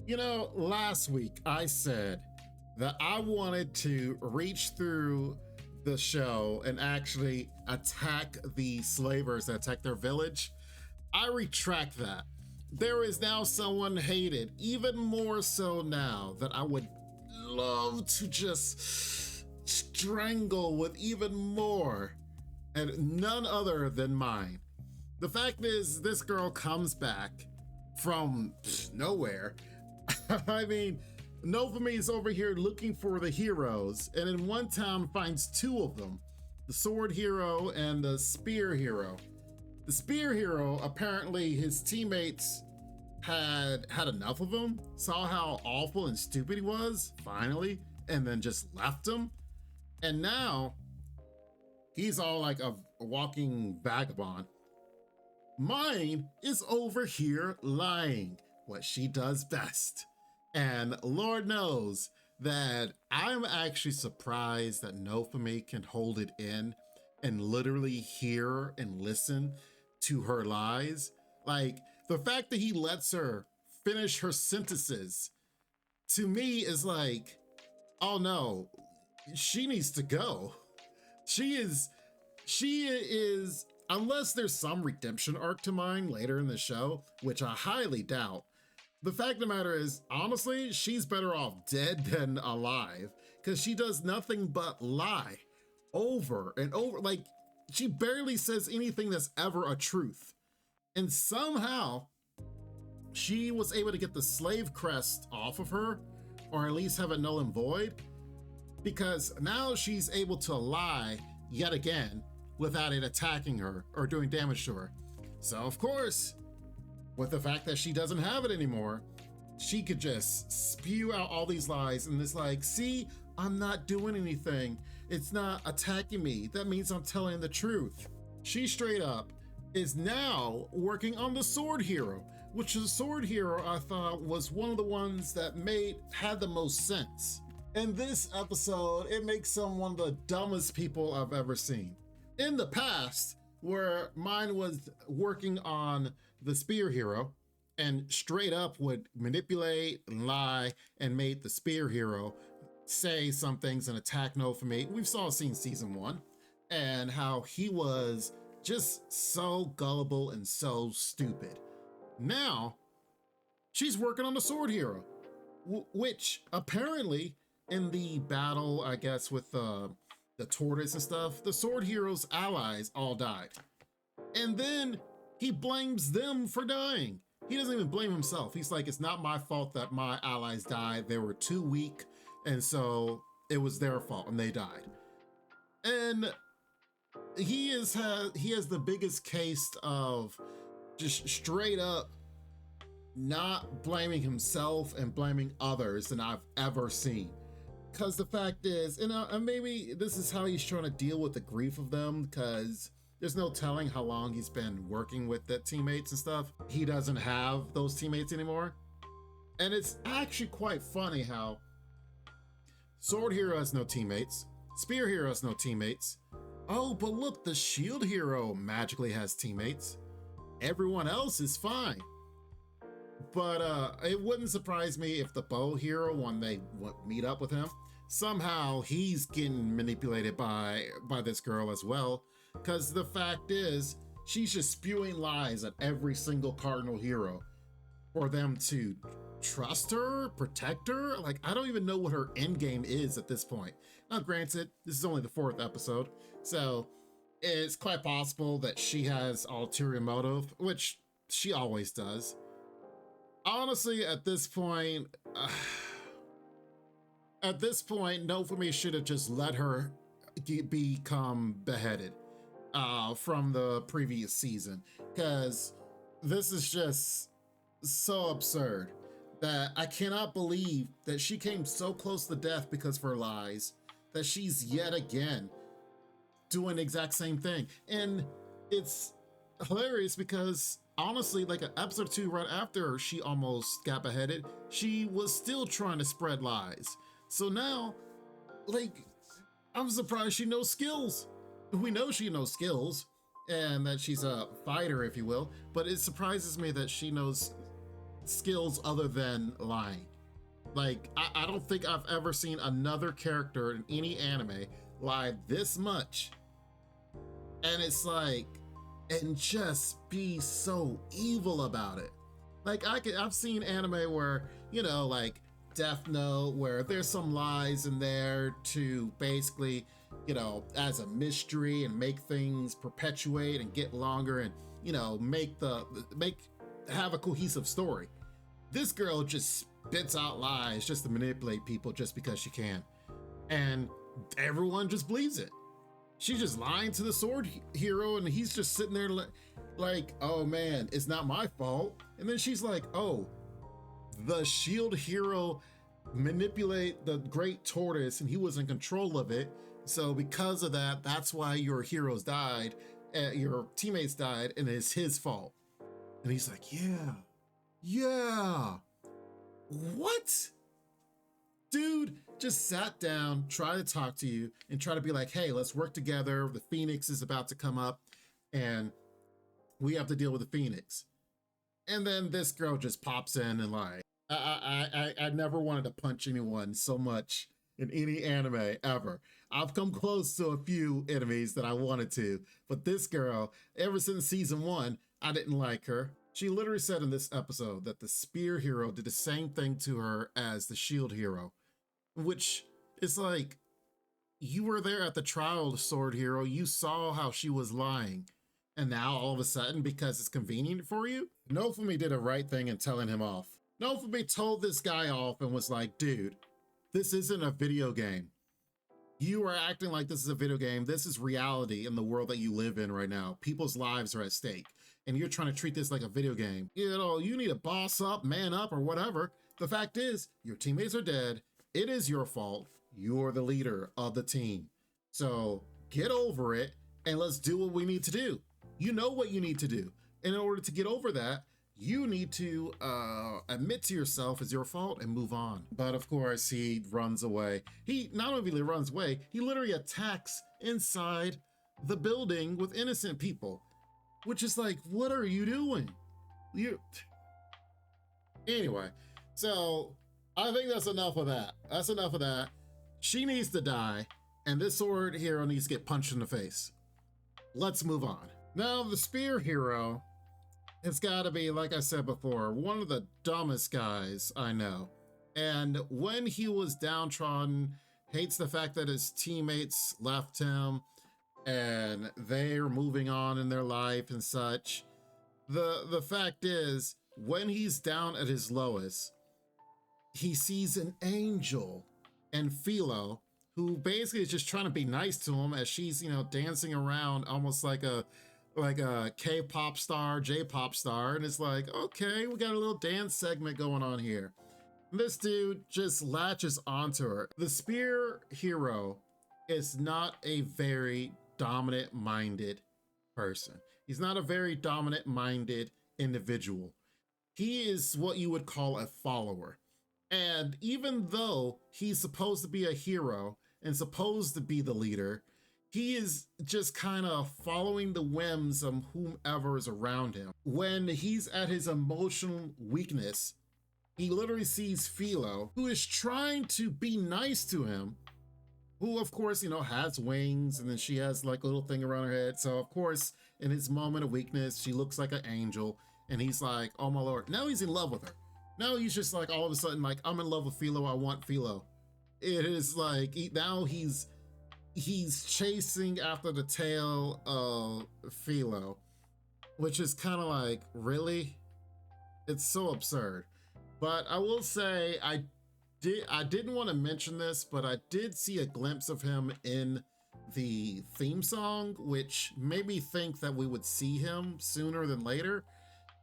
Last week I said that I wanted to reach through the show and actually attack the slavers that attack their village. I retract that. There is now someone hated, even more so now, that I would love to just strangle with even more, and none other than Myne. The fact is, this girl comes back from nowhere. I mean, Novame's over here looking for the heroes, and in one town finds two of them, the sword hero and the spear hero. The spear hero, apparently his teammates had enough of him, saw how awful and stupid he was, finally, and then just left him. And now he's all like a walking vagabond. Myne is over here lying, what she does best. And Lord knows that I'm actually surprised that Nofumi can hold it in and literally hear and listen to her lies. Like, the fact that he lets her finish her sentences, to me, is like, oh no, she needs to go. She is, unless there's some redemption arc to Myne later in the show, which I highly doubt. The fact of the matter is, honestly, she's better off dead than alive, because she does nothing but lie over and over. Like, she barely says anything that's ever a truth. And somehow she was able to get the slave crest off of her, or at least have it null and void, because now she's able to lie yet again without it attacking her or doing damage to her. So of course, with the fact that she doesn't have it anymore, she could just spew out all these lies, and it's like, see, I'm not doing anything. It's not attacking me. That means I'm telling the truth. She straight up is now working on the sword hero, which is a sword hero I thought was one of the ones that had the most sense. In this episode, it makes him one of the dumbest people I've ever seen. In the past, where Myne was working on the spear hero and straight up would manipulate and lie and made the spear hero say some things and attack Nofumi. We've seen season 1 and how he was just so gullible and so stupid. Now she's working on the sword hero, which apparently in the battle, I guess, with the tortoise and stuff, the sword hero's allies all died. And then he blames them for dying. He doesn't even blame himself. He's like, it's not my fault that my allies died. They were too weak, and so it was their fault and they died. And he has the biggest case of just straight up not blaming himself and blaming others than I've ever seen. Because the fact is, and maybe this is how he's trying to deal with the grief of them, because there's no telling how long he's been working with the teammates and stuff. He doesn't have those teammates anymore. And it's actually quite funny how sword hero has no teammates, spear hero has no teammates. Oh, but look, the shield hero magically has teammates. Everyone else is fine. But it wouldn't surprise me if the bow hero, when they meet up with him, somehow he's getting manipulated by this girl as well. Because the fact is, she's just spewing lies at every single cardinal hero for them to trust her, protect her. Like, I don't even know what her end game is at this point. Now, granted, this is only the 4th episode, so it's quite possible that she has ulterior motive, which she always does. Honestly, at this point, Nofumi should have just let her become beheaded from the previous season, because this is just so absurd that I cannot believe that she came so close to death because of her lies, that she's yet again doing the exact same thing. And it's hilarious because honestly, like episode 2, right after she almost got beheaded, she was still trying to spread lies. So now, like, I'm surprised she knows skills. We know she knows skills and that she's a fighter, if you will, but it surprises me that she knows skills other than lying. Like, I don't think I've ever seen another character in any anime lie this much. And it's like, and just be so evil about it. Like, I've seen anime where, you know, like Death Note, where there's some lies in there to basically, you know, as a mystery and make things perpetuate and get longer and, you know, have a cohesive story. This girl just spits out lies just to manipulate people just because she can. And everyone just believes it. She's just lying to the sword hero, and he's just sitting there like, oh man, it's not my fault. And then she's like, oh, the shield hero manipulate the great tortoise and he was in control of it. So because of that, that's why your heroes died, your teammates died, and it's his fault. And he's like, yeah. What? Dude just sat down, tried to talk to you, and try to be like, hey, let's work together. The Phoenix is about to come up, and we have to deal with the Phoenix. And then this girl just pops in and like, I never wanted to punch anyone so much in any anime ever. I've come close to a few enemies that I wanted to, but this girl, ever since season 1, I didn't like her. She literally said in this episode that the spear hero did the same thing to her as the shield hero, which is like, you were there at the trial of the sword hero, you saw how she was lying, and now all of a sudden, because it's convenient for you, Nofumi did a right thing in telling him off. Nofumi told this guy off and was like, dude, this isn't a video game. You are acting like this is a video game. This is reality in the world that you live in right now. People's lives are at stake, and you're trying to treat this like a video game. You know, you need to boss up, man up, or whatever. The fact is, your teammates are dead. It is your fault. You're the leader of the team. So get over it, and let's do what we need to do. You know what you need to do. And in order to get over that, you need to admit to yourself it's your fault and move on. But of course, he runs away. He not only runs away, he literally attacks inside the building with innocent people, which is like, what are you doing? Anyway, so I think that's enough of that. That's enough of that. She needs to die, and this sword hero needs to get punched in the face. Let's move on. Now, the spear hero, it's gotta be, like I said before, one of the dumbest guys I know. And when he was downtrodden, hates the fact that his teammates left him and they're moving on in their life and such. The fact is, when he's down at his lowest, he sees an angel and Philo, who basically is just trying to be nice to him as she's, you know, dancing around almost like a K-pop star, J-pop star. And it's like, okay, we got a little dance segment going on here. And this dude just latches onto her. The spear hero is not a very dominant-minded person. He's not a very dominant-minded individual. He is what you would call a follower. And even though he's supposed to be a hero and supposed to be the leader, he is just kind of following the whims of whomever is around him. When he's at his emotional weakness, he literally sees Philo, who is trying to be nice to him, who of course, you know, has wings, and then she has like a little thing around her head. So of course, in his moment of weakness, she looks like an angel, and he's like, oh my Lord. Now he's in love with her. Now he's just like, all of a sudden, like, I'm in love with Philo, I want Philo. It is like, now he's chasing after the tail of Philo, which is kind of like, really? It's so absurd. But I will say, I didn't want to mention this, but I did see a glimpse of him in the theme song, which made me think that we would see him sooner than later,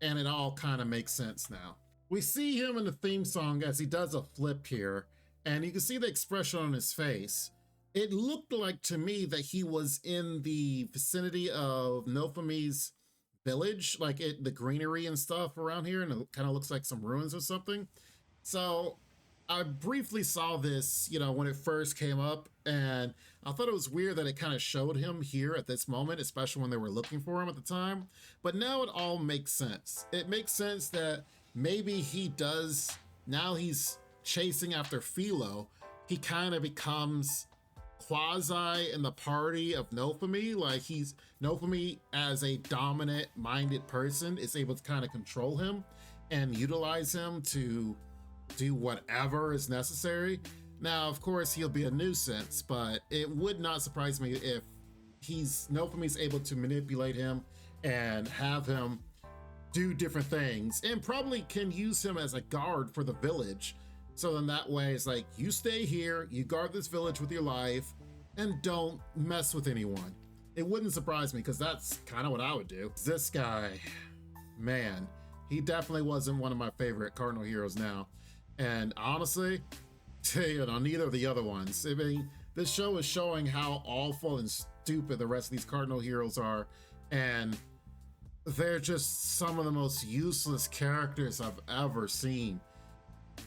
and it all kind of makes sense now. We see him in the theme song as he does a flip here, and you can see the expression on his face. It looked like to me that he was in the vicinity of Nofumi's village, like the greenery and stuff around here, and it kind of looks like some ruins or something. So I briefly saw this, you know, when it first came up, and I thought it was weird that it kind of showed him here at this moment, especially when they were looking for him at the time. But now it all makes sense. It makes sense that maybe he does, now he's chasing after Philo, he kind of becomes quasi in the party of Nofumi. Like he's Nofumi as a dominant minded person is able to kind of control him and utilize him to do whatever is necessary. Now, of course, he'll be a nuisance, but it would not surprise me if Nofumi's able to manipulate him and have him do different things, and probably can use him as a guard for the village. So then that way it's like, you stay here, you guard this village with your life, and don't mess with anyone. It wouldn't surprise me, because that's kind of what I would do. This guy, man, he definitely wasn't one of my favorite Cardinal heroes now. And honestly, neither of the other ones. I mean, this show is showing how awful and stupid the rest of these Cardinal heroes are, and they're just some of the most useless characters I've ever seen.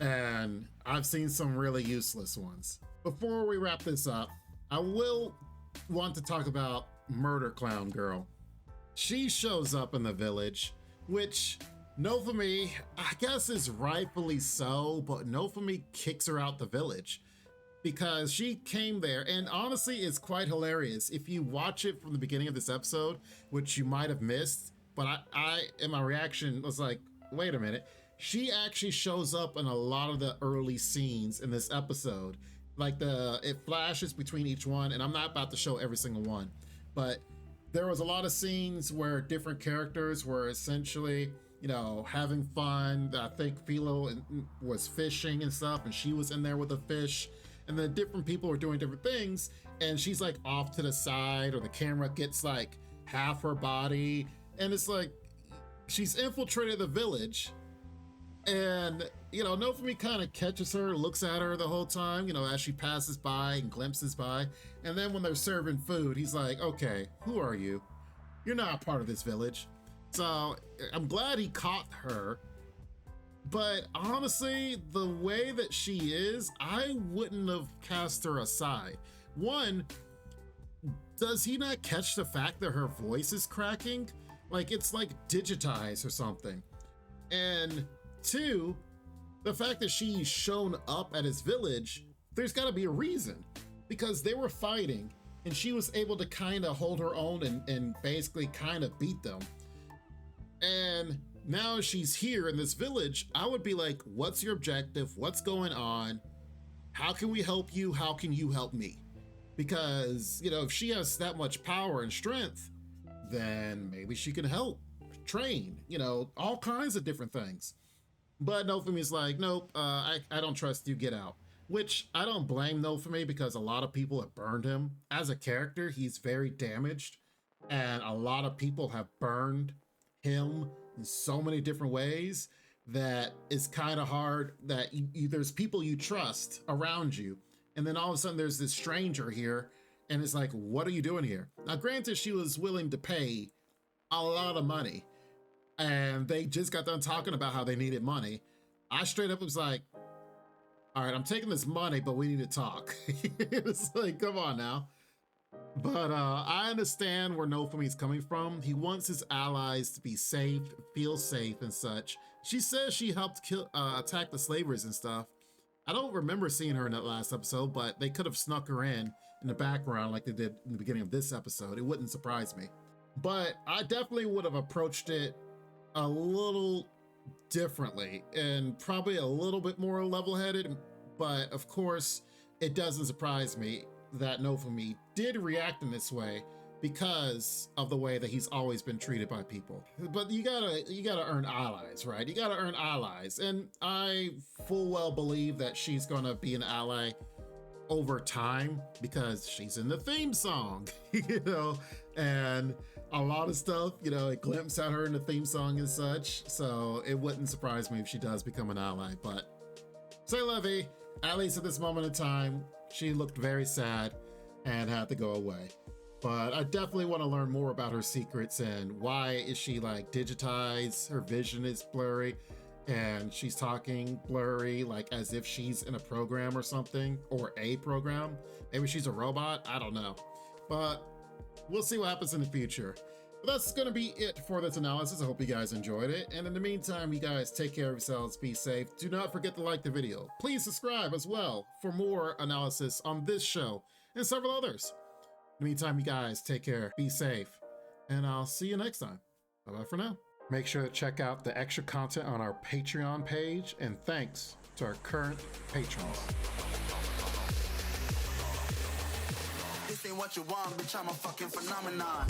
And I've seen some really useless ones. Before we wrap this up, I will want to talk about Murder Clown Girl. She shows up in the village, which Nofumi, I guess, is rightfully so, but Nofumi kicks her out the village because she came there, and honestly, it's quite hilarious. If you watch it from the beginning of this episode, which you might have missed, but I in my reaction was like, wait a minute. She actually shows up in a lot of the early scenes in this episode. Like it flashes between each one, and I'm not about to show every single one, but there was a lot of scenes where different characters were essentially, having fun. I think Philo was fishing and stuff, and she was in there with a fish, and then different people were doing different things, and she's like off to the side, or the camera gets like half her body, and it's like she's infiltrated the village. And, Nofumi kind of catches her, looks at her the whole time, as she passes by and glimpses by. And then when they're serving food, he's like, okay, who are you? You're not a part of this village. So I'm glad he caught her. But honestly, the way that she is, I wouldn't have cast her aside. One, does he not catch the fact that her voice is cracking? Like it's like digitized or something. And two, the fact that she's shown up at his village, there's got to be a reason, because they were fighting and she was able to kind of hold her own and basically kind of beat them. And now she's here in this village. I would be like, what's your objective? What's going on? How can we help you? How can you help me? Because, if she has that much power and strength, then maybe she can help train, all kinds of different things. But Nofumi's like, nope, I don't trust you, get out. Which I don't blame Nofumi, because a lot of people have burned him. As a character, he's very damaged, and a lot of people have burned him in so many different ways that it's kind of hard that there's people you trust around you, and then all of a sudden there's this stranger here, and it's like, what are you doing here? Now, granted, she was willing to pay a lot of money, and they just got done talking about how they needed money. I straight up was like, all right, I'm taking this money, but we need to talk. It's like, come on now. But I understand where Nofumi's coming from. He wants his allies to be safe, feel safe and such. She says she helped attack the slavers and stuff. I don't remember seeing her in that last episode, but they could have snuck her in the background like they did in the beginning of this episode. It wouldn't surprise me. But I definitely would have approached it a little differently and probably a little bit more level-headed. But of course, it doesn't surprise me that Nofumi did react in this way because of the way that he's always been treated by people. But you gotta earn allies, right? You gotta earn allies, and I full well believe that she's gonna be an ally over time because she's in the theme song, and a lot of stuff, it glimpses at her in the theme song and such. So it wouldn't surprise me if she does become an ally. But say Levy, at least at this moment in time, she looked very sad and had to go away. But I definitely want to learn more about her secrets and why is she like digitized, her vision is blurry, and she's talking blurry, like as if she's in a program or something, or a program. Maybe she's a robot, I don't know. But we'll see what happens in the future. But that's gonna be it for this analysis. I hope you guys enjoyed it. And in the meantime, you guys take care of yourselves, be safe. Do not forget to like the video. Please subscribe as well for more analysis on this show and several others. In the meantime, you guys take care, be safe, and I'll see you next time. Bye-bye for now. Make sure to check out the extra content on our Patreon page, and thanks to our current patrons. This ain't what you want, bitch, I'm a fucking phenomenon.